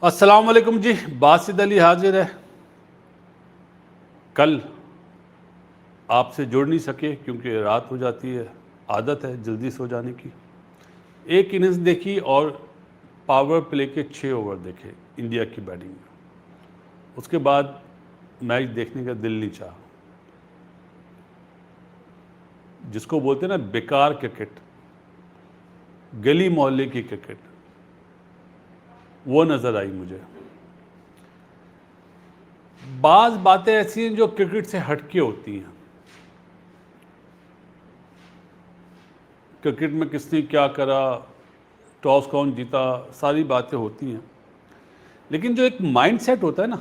अस्सलाम वालेकुम जी। बासित अली हाजिर है। कल आपसे जुड़ नहीं सके क्योंकि रात हो जाती है, आदत है जल्दी सो जाने की। एक इनिंग्स देखी और पावर प्ले के 6 ओवर देखे इंडिया की बैटिंग में। उसके बाद मैच देखने का दिल नहीं चाहा। जिसको बोलते हैं ना बेकार क्रिकेट, गली मोहल्ले की क्रिकेट, वो नज़र आई मुझे। बाज़ बातें ऐसी हैं जो क्रिकेट से हटके होती हैं। क्रिकेट में किसने क्या करा, टॉस कौन जीता, सारी बातें होती हैं, लेकिन जो एक माइंडसेट होता है ना,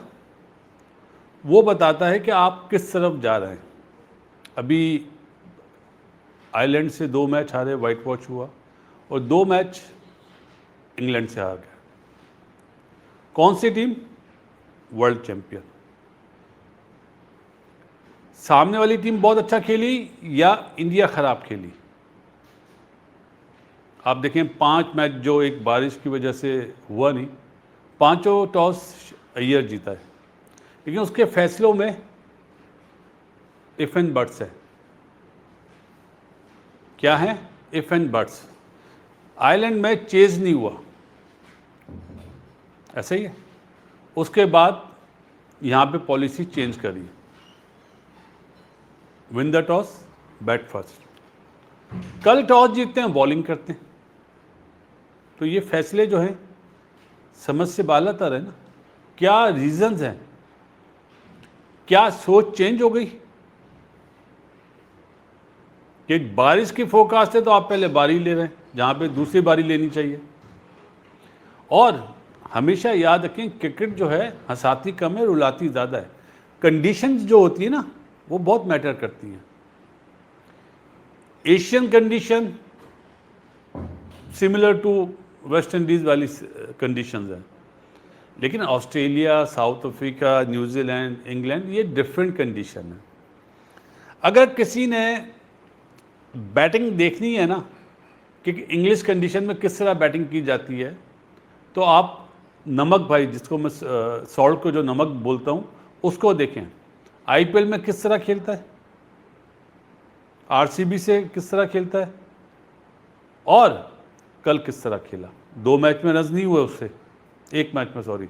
वो बताता है कि आप किस तरफ जा रहे हैं। अभी आयरलैंड से 2 मैच हारे, वाइट वॉश हुआ, और 2 मैच इंग्लैंड से हार गए। कौन सी टीम? World champion. सामने वाली टीम बहुत अच्छा खेली या इंडिया खराब खेली? आप देखें 5 मैच जो एक बारिश की वजह से हुआ नहीं, पांचों टॉस अय्यर जीता है, लेकिन उसके फैसलों में इफ एंड बट्स है। क्या है? If and buts. आयरलैंड में चेज नहीं हुआ, ऐसा ही है। उसके बाद यहां पे पॉलिसी चेंज करी, win the toss, bat first. कल टॉस जीतते हैं, बॉलिंग करते हैं। तो ये फैसले जो हैं समझ से बालातर है ना। क्या रीजंस हैं? क्या सोच चेंज हो गई कि बारिश की फोरकास्ट है तो आप पहले बारी ले रहे हैं जहां पे दूसरी बारी लेनी चाहिए? और हमेशा याद रखें, क्रिकेट जो है हंसाती कम है, रुलाती ज़्यादा है। कंडीशंस जो होती है ना, वो बहुत मैटर करती हैं। Asian condition similar to West Indies वाली कंडीशंस हैं, लेकिन Australia, South Africa, New Zealand, England, ये डिफरेंट कंडीशन है। अगर किसी ने बैटिंग देखनी है ना कि इंग्लिश कंडीशन में किस तरह बैटिंग की जाती है, तो आप नमक भाई, जिसको मैं सॉल्ट को जो नमक बोलता हूँ, उसको देखें। आईपीएल में किस तरह खेलता है, आरसीबी से किस तरह खेलता है, और कल किस तरह खेला। 2 मैच में रन नहीं हुए उससे, 1 मैच में, सॉरी,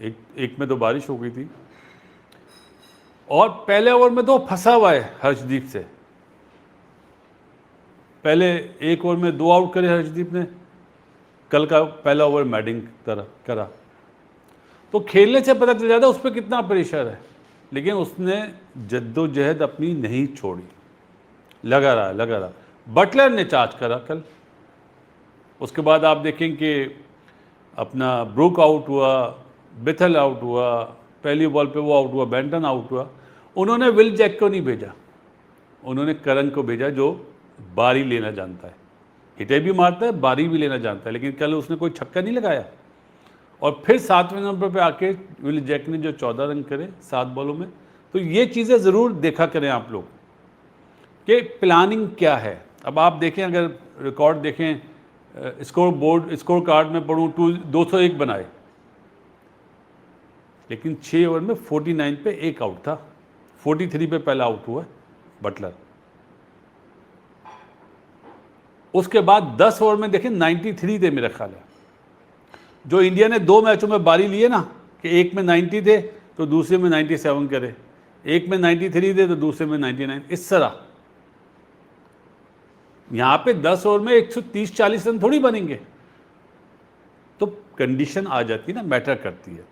एक में तो बारिश हो गई थी, और पहले ओवर में तो फंसा हुआ है हर्षदीप से। पहले 1 ओवर में 2 आउट करे हर्षदीप ने, कल का पहला ओवर मैडिंग करा। तो खेलने से पता चल जाता है उस पर कितना प्रेशर है, लेकिन उसने जद्दोजहद अपनी नहीं छोड़ी, लगा रहा। बटलर ने चार्ज करा कल। उसके बाद आप देखें कि अपना ब्रूक आउट हुआ, बिथल आउट हुआ, पहली बॉल पे वो आउट हुआ, बेंटन आउट हुआ। उन्होंने विल जैक को नहीं भेजा, उन्होंने करन को भेजा, जो बारी लेना जानता है। हिटे भी मारता है, बारी भी लेना जानता है, लेकिन कल उसने कोई छक्का नहीं लगाया। और फिर 7वें नंबर पे आके विल जैक ने जो 14 रन करे 7 बॉलों में। तो ये चीज़ें ज़रूर देखा करें आप लोग कि प्लानिंग क्या है। अब आप देखें, अगर रिकॉर्ड देखें, स्कोर कार्ड में पढ़ूँ 201 बनाए, लेकिन 6 ओवर में 49 पे 1 आउट था, 43 पे पहला आउट हुआ बटलर। उसके बाद 10 ओवर में देखें 93 थे मेरा ख्याल है। जो इंडिया ने 2 मैचों में बारी लिए ना, कि एक में 90 थे तो दूसरे में 97 करे, एक में 93 थे तो दूसरे में 99, इस तरह। यहां पे 10 ओवर में 130-40 रन थोड़ी बनेंगे। तो कंडीशन आ जाती है ना, मैटर करती है।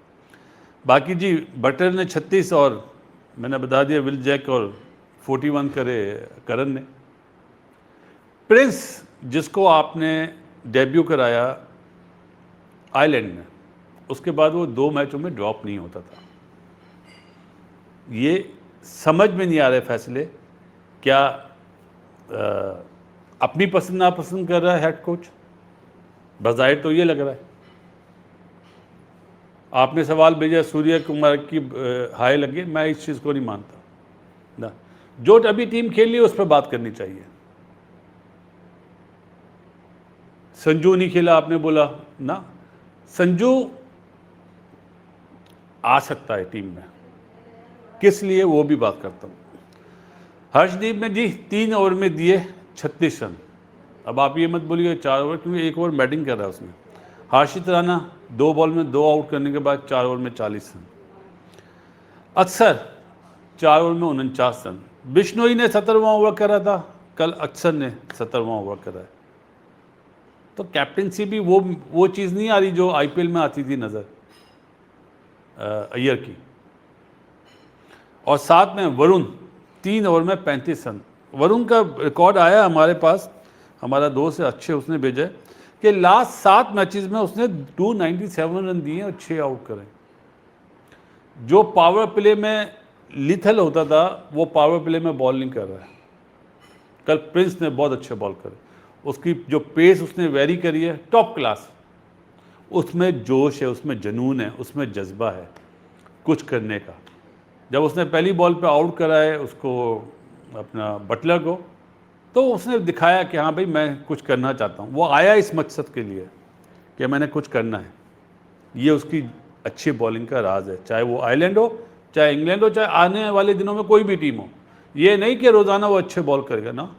बाकी जी, बटलर ने 36 और मैंने बता दिया विल जैक और 41 करे करन ने। प्रिंस, जिसको आपने डेब्यू कराया आयरलैंड में, उसके बाद वो 2 मैचों में ड्रॉप नहीं होता था। ये समझ में नहीं आ रहे फैसले, क्या अपनी पसंद नापसंद कर रहा है हेड कोच? बज़ाहिर तो ये लग रहा है। आपने सवाल भेजा सूर्य कुमार की हाई लगी, मैं इस चीज़ को नहीं मानता ना। जो अभी टीम खेल रही है उस पर बात करनी चाहिए। संजू नहीं खेला, आपने बोला ना, संजू आ सकता है टीम में, किस लिए वो भी बात करता हूँ। हर्षदीप ने जी 3 ओवर में दिए 36 रन। अब आप ये मत बोलिए 4 ओवर, क्योंकि 1 ओवर बैटिंग कर रहा है उसने। हर्षित राणा 2 बॉल में 2 आउट करने के बाद 4 ओवर में 40 रन। अक्सर 4 ओवर में 49 रन। बिश्नोई ने 17वां ओवर करा था, कल अक्सर ने 17वां ओवर करा है। तो कैप्टनसी भी वो चीज़ नहीं आ रही जो आईपीएल में आती थी नज़र अय्यर की। और साथ में वरुण 3 ओवर में 35 रन। वरुण का रिकॉर्ड आया हमारे पास, हमारा दोस्त है अच्छे, उसने भेजा है कि लास्ट 7 मैचेस में उसने 297 रन दिए और 6 आउट करे। जो पावर प्ले में लिथल होता था वो पावर प्ले में बॉल नहीं कर रहा है। कल प्रिंस ने बहुत अच्छे बॉल करे, उसकी जो पेस उसने वेरी करी है टॉप क्लास। उसमें जोश है, उसमें जुनून है, उसमें जज्बा है कुछ करने का। जब उसने पहली बॉल पे आउट करा है उसको, अपना बटलर को, तो उसने दिखाया कि हाँ भाई मैं कुछ करना चाहता हूँ। वो आया इस मकसद के लिए कि मैंने कुछ करना है। ये उसकी अच्छी बॉलिंग का राज है, चाहे वो आयरलैंड हो, चाहे इंग्लैंड हो, चाहे आने वाले दिनों में कोई भी टीम हो। ये नहीं कि रोज़ाना वो अच्छे बॉल करेगा ना,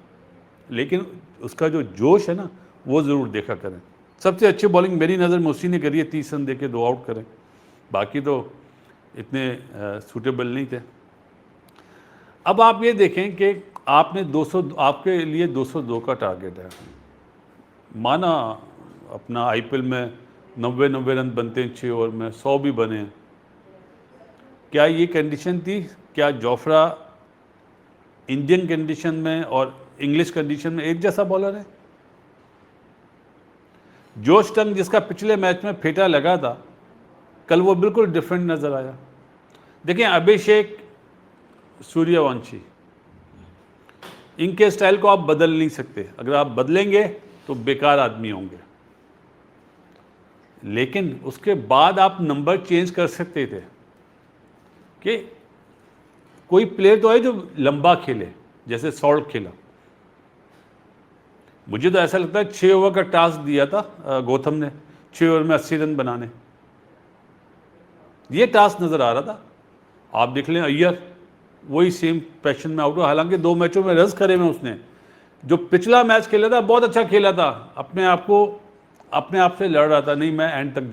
लेकिन उसका जो जोश है ना वो ज़रूर देखा करें। सबसे अच्छी बॉलिंग मेरी नज़र में उसी ने करी है, 30 रन दे के 2 आउट करें। बाकी तो इतने सूटेबल नहीं थे। अब आप ये देखें कि आपने 200, आपके लिए 202 का टारगेट है। माना अपना आईपीएल में 90 रन बनते हैं 6 ओवर में, 100 भी बने। क्या ये कंडीशन थी? क्या जोफ्रा इंडियन कंडीशन में और इंग्लिश कंडीशन में एक जैसा बॉलर है? जोश टंग जिसका पिछले मैच में फेटा लगा था, कल वो बिल्कुल डिफरेंट नज़र आया। देखें अभिषेक सूर्यवंशी, इनके स्टाइल को आप बदल नहीं सकते। अगर आप बदलेंगे तो बेकार आदमी होंगे, लेकिन उसके बाद आप नंबर चेंज कर सकते थे कि कोई प्लेयर तो है जो लंबा खेले, जैसे सॉल्ट खेला। मुझे तो ऐसा लगता है 6 ओवर का टास्क दिया था गौतम ने, 6 ओवर में 80 रन बनाने, ये टास्क नज़र आ रहा था। आप देख लें अय्यर वही सेम पैशन में आउट हुआ, हालांकि 2 मैचों में रन्स करे में उसने। जो पिछला मैच खेला था बहुत अच्छा खेला था, अपने आप से लड़ रहा था, नहीं मैं एंड तक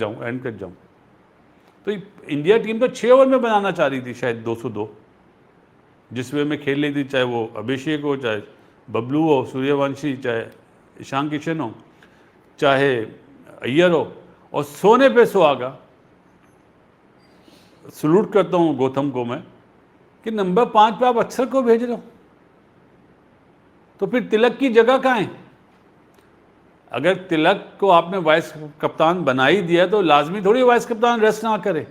जाऊं। तो इंडिया टीम तो 6 ओवर में बनाना चाह रही थी शायद 202, जिस वे में खेल रही थी, चाहे वो अभिषेक हो, चाहे बबलू हो, सूर्यवंशी, चाहे ईशान किशन हो, चाहे अय्यर हो। और सोने पे सुहागा, सलूट करता हूँ गौतम को मैं कि नंबर 5 पे आप अक्षर को भेज रहे हो, तो फिर तिलक की जगह कहाँ है? अगर तिलक को आपने वाइस कप्तान बना ही दिया तो लाजमी थोड़ी वाइस कप्तान रेस्ट ना करे।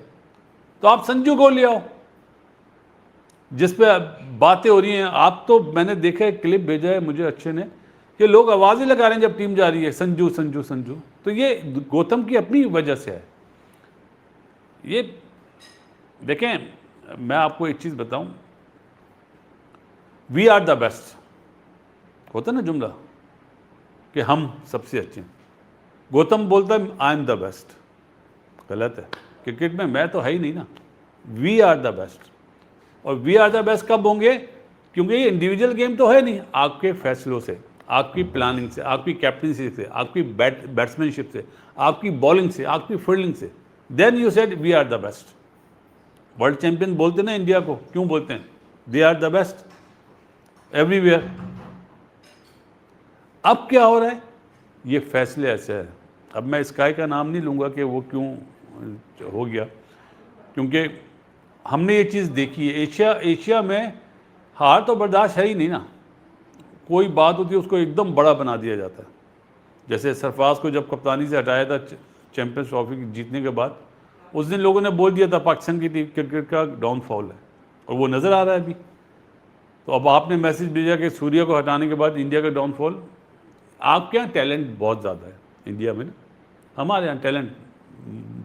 तो आप संजू को ले आओ, जिस पे बातें हो रही हैं। आप तो मैंने देखा है, क्लिप भेजा है मुझे अच्छे ने, कि लोग आवाज़ ही लगा रहे हैं जब टीम जा रही है, संजू संजू संजू। तो ये गौतम की अपनी वजह से है। ये देखें, मैं आपको एक चीज़ बताऊं, वी आर द बेस्ट होता ना जुमला कि हम सबसे अच्छे हैं। गौतम बोलता है आई एम द बेस्ट, गलत है। क्रिकेट में मैं तो है ही नहीं ना, वी आर द बेस्ट। और वी आर द बेस्ट कब होंगे? क्योंकि ये इंडिविजुअल गेम तो है नहीं, आपके फैसलों से, आपकी प्लानिंग से, आपकी कैप्टनसी से, आपकी बैट्समैनशिप से, आपकी बॉलिंग से, आपकी फील्डिंग से, then you said we are the best. World champion बोलते ना इंडिया को, क्यों बोलते हैं? They are the best everywhere. अब क्या हो रहा है? ये फैसले ऐसे हैं। अब मैं स्काई का नाम नहीं लूँगा कि वो क्यों हो गया, क्योंकि हमने ये चीज़ देखी है। एशिया में हार तो बर्दाश्त है ही नहीं ना। कोई बात होती है उसको एकदम बड़ा बना दिया जाता है। जैसे सरफराज को जब कप्तानी से हटाया था चैंपियंस ट्रॉफी जीतने के बाद, उस दिन लोगों ने बोल दिया था पाकिस्तान की टीम क्रिकेट का डाउनफॉल है, और वो नज़र आ रहा है अभी। तो अब आपने मैसेज भेजा कि सूर्य को हटाने के बाद इंडिया का डाउनफॉल। आपके यहाँ टैलेंट बहुत ज़्यादा है इंडिया में ना, हमारे यहाँ टैलेंट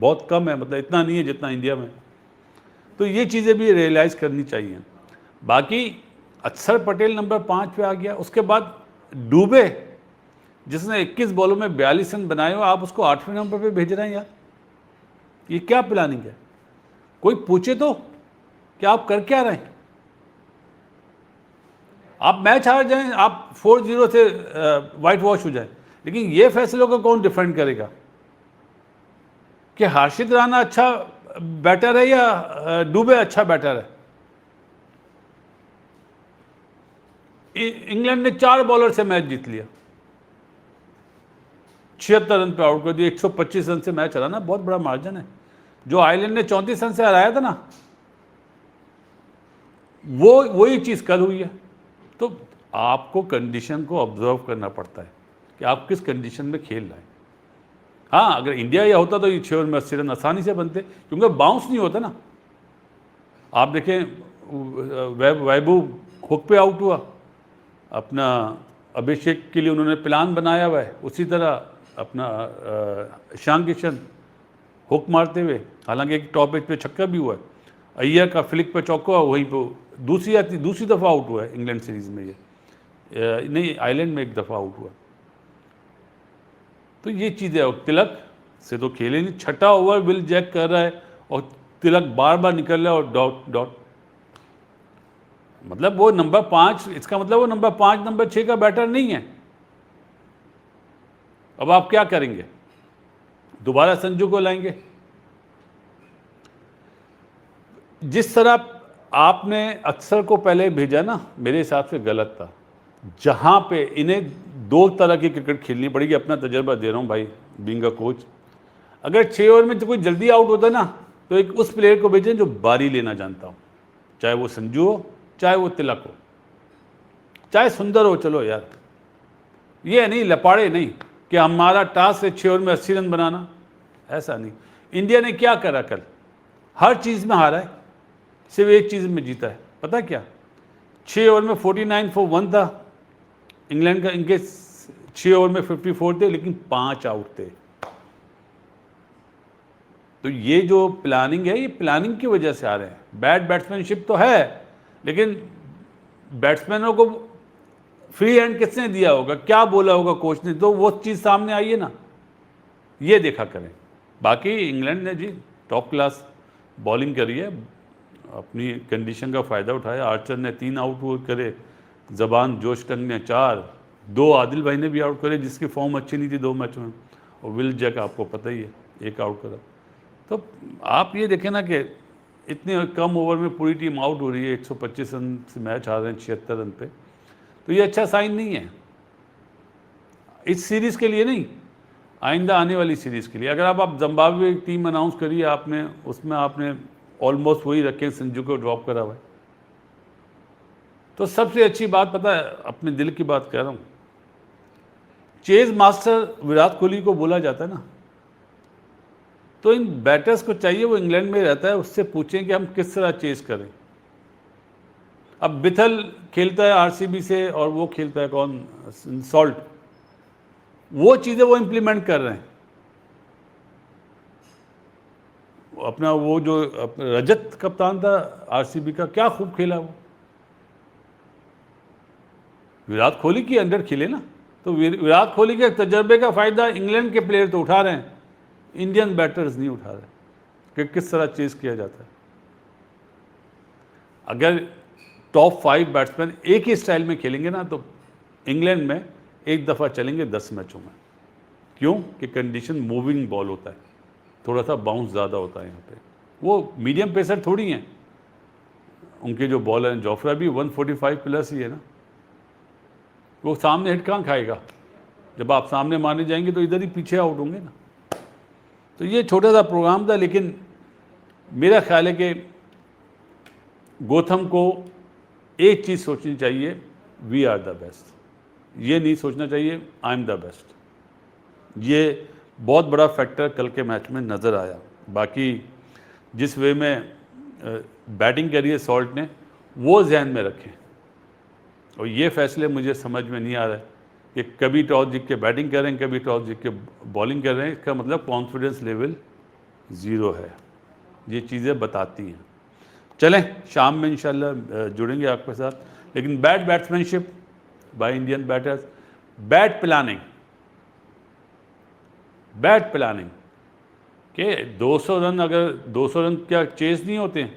बहुत कम है, मतलब इतना नहीं है जितना इंडिया में। तो ये चीज़ें भी रियलाइज़ करनी चाहिए। बाकी अक्षर पटेल नंबर 5 पे आ गया। उसके बाद डूबे, जिसने 21 बॉलों में 42 रन बनाए हो, आप उसको 8वें नंबर पे भेज रहे हैं यार। ये क्या प्लानिंग है? कोई पूछे तो कि आप कर क्या रहे हैं? आप मैच हार जाएं, आप 4-0 से वाइट वॉश हो जाए, लेकिन ये फैसलों को कौन डिफेंड करेगा कि हर्षित राणा अच्छा बैटर है या दुबे अच्छा बैटर है? इंग्लैंड ने 4 बॉलर से मैच जीत लिया, 76 रन पे आउट कर दिया, 125 रन से मैच हराना बहुत बड़ा मार्जिन है। जो आयरलैंड ने 34 रन से हराया था ना, वो वही चीज कल हुई है। तो आपको कंडीशन को ऑब्जर्व करना पड़ता है कि आप किस कंडीशन में खेल रहे हैं। हाँ, अगर इंडिया या होता तो ये 6 ओवर में 80 रन आसानी से बनते, क्योंकि बाउंस नहीं होता ना। आप देखें, वैभव हुक पे आउट हुआ, अपना अभिषेक के लिए उन्होंने प्लान बनाया हुआ है, उसी तरह अपना ईशान किशन हुक मारते हुए, हालांकि एक टॉप एज पे छक्का भी हुआ है, अय्यर का फ्लिक पे चौका हुआ, वहीं पे दूसरी दफ़ा आउट हुआ है इंग्लैंड सीरीज़ में। ये नहीं, आयरलैंड में एक दफ़ा आउट हुआ। तो ये चीज़ें, और तिलक से तो खेले नहीं, छठा ओवर विल जैक कर रहा है और तिलक बार बार निकल रहा है और डॉट डॉट, मतलब वो नंबर 5, इसका मतलब वो नंबर 5 नंबर 6 का बैटर नहीं है। अब आप क्या करेंगे? दोबारा संजू को लाएंगे? जिस तरह आपने अक्सर को पहले भेजा ना, मेरे हिसाब से गलत था। जहां पे इन्हें 2 तरह की क्रिकेट खेलनी पड़ेगी, अपना तजर्बा दे रहा हूं भाई, बीइंग अ कोच। अगर 6 ओवर में तो कोई जल्दी आउट होता ना, तो एक उस प्लेयर को भेजें जो बारी लेना जानता हो, चाहे वो संजू हो, चाहे वो तिलक हो, चाहे सुंदर हो। चलो यार, ये नहीं लपाड़े नहीं कि हमारा टास्क है 6 ओवर में 80 रन बनाना, ऐसा नहीं। इंडिया ने क्या करा कल? हर चीज़ में हारा है, सिर्फ एक चीज़ में जीता है। पता क्या? 6 ओवर में 49 for 1 था इंग्लैंड का, इनके 6 ओवर में 54 थे, लेकिन 5 आउट थे। तो ये जो प्लानिंग है, ये प्लानिंग की वजह से आ रहे हैं। बैड बैट्समैनशिप तो है, लेकिन बैट्समैनों को फ्री हैंड किसने दिया होगा, क्या बोला होगा कोच ने, तो वो चीज़ सामने आई है ना, ये देखा करें। बाकी इंग्लैंड ने जी टॉप क्लास बॉलिंग करी है, अपनी कंडीशन का फ़ायदा उठाया। आर्चर ने 3 आउट करे, जबान जोश टंग ने 4, 2 आदिल भाई ने भी आउट करे, जिसकी फॉर्म अच्छी नहीं थी 2 मैचों में, और विल जैक आपको पता ही है 1 आउट करा। तो आप ये देखें ना कि इतने कम ओवर में पूरी टीम आउट हो रही है, 125 रन से मैच हार रहे हैं 76 रन पे, तो ये अच्छा साइन नहीं है इस सीरीज़ के लिए, नहीं, आइंदा आने वाली सीरीज़ के लिए। अगर आप जिम्बाब्वे टीम अनाउंस करिए आपने, उसमें आपने ऑलमोस्ट वही रखे, संजू को ड्रॉप करा हुआ है। तो सबसे अच्छी बात पता है, अपने दिल की बात कह रहा हूँ, चेज मास्टर विराट कोहली को बोला जाता है ना, तो इन बैटर्स को चाहिए, वो इंग्लैंड में रहता है, उससे पूछें कि हम किस तरह चेज करें। अब बिथल खेलता है आरसीबी से, और वो खेलता है कौन, सॉल्ट, वो चीज़ें वो इंप्लीमेंट कर रहे हैं। अपना वो जो रजत कप्तान था आरसीबी का, क्या खूब खेला वो, विराट कोहली की अंडर खेले ना, तो विराट कोहली के तजर्बे का फ़ायदा इंग्लैंड के प्लेयर तो उठा रहे हैं, इंडियन बैटर्स नहीं उठा रहे कि किस तरह चेज किया जाता है। अगर टॉप 5 बैट्समैन एक ही स्टाइल में खेलेंगे ना, तो इंग्लैंड में एक दफ़ा चलेंगे 10 मैचों में। क्यों? कि कंडीशन मूविंग बॉल होता है, थोड़ा सा बाउंस ज़्यादा होता है यहाँ पे। वो मीडियम पेसर थोड़ी हैं, उनके जो बॉलर हैं, जोफ्रा भी 145 प्लस ही है ना, वो सामने हिट कहाँ खाएगा? जब आप सामने मारने जाएंगे तो इधर ही पीछे आउट होंगे ना। तो ये छोटा सा प्रोग्राम था, लेकिन मेरा ख्याल है कि गौतम को एक चीज़ सोचनी चाहिए, वी आर द बेस्ट। ये नहीं सोचना चाहिए आई एम द बेस्ट। ये बहुत बड़ा फैक्टर कल के मैच में नज़र आया। बाकी जिस वे में बैटिंग करी है सॉल्ट ने, वो जहन में रखें। और ये फैसले मुझे समझ में नहीं आ रहा है कि कभी टॉस जीत के बैटिंग कर रहे हैं, कभी टॉस जीत के बॉलिंग कर रहे हैं। इसका मतलब कॉन्फिडेंस लेवल 0 है। ये चीज़ें बताती हैं। चलें, शाम में इंशाल्लाह जुड़ेंगे आपके साथ। लेकिन bad batsmanship by Indian batters, bad planning, कि 200 रन, अगर 200 रन क्या चेस नहीं होते?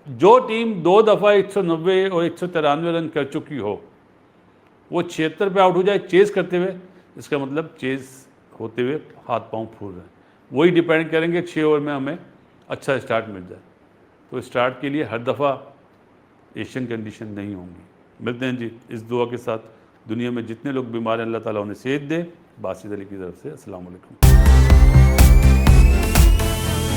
जो टीम 2 दफ़ा 190 और 193 रन कर चुकी हो, वो 76 पे आउट हो जाए चेस करते हुए, इसका मतलब चेस होते हुए हाथ पांव फूल रहे हैं। वही डिपेंड करेंगे 6 ओवर में हमें अच्छा स्टार्ट मिल जाए। तो स्टार्ट के लिए हर दफ़ा एशियन कंडीशन नहीं होंगी। मिलते हैं जी इस दुआ के साथ। दुनिया में जितने लोग बीमार हैं, अल्लाह ताला उन्हें सेहत दे। बासित अली की तरफ से अस्सलाम वालेकुम।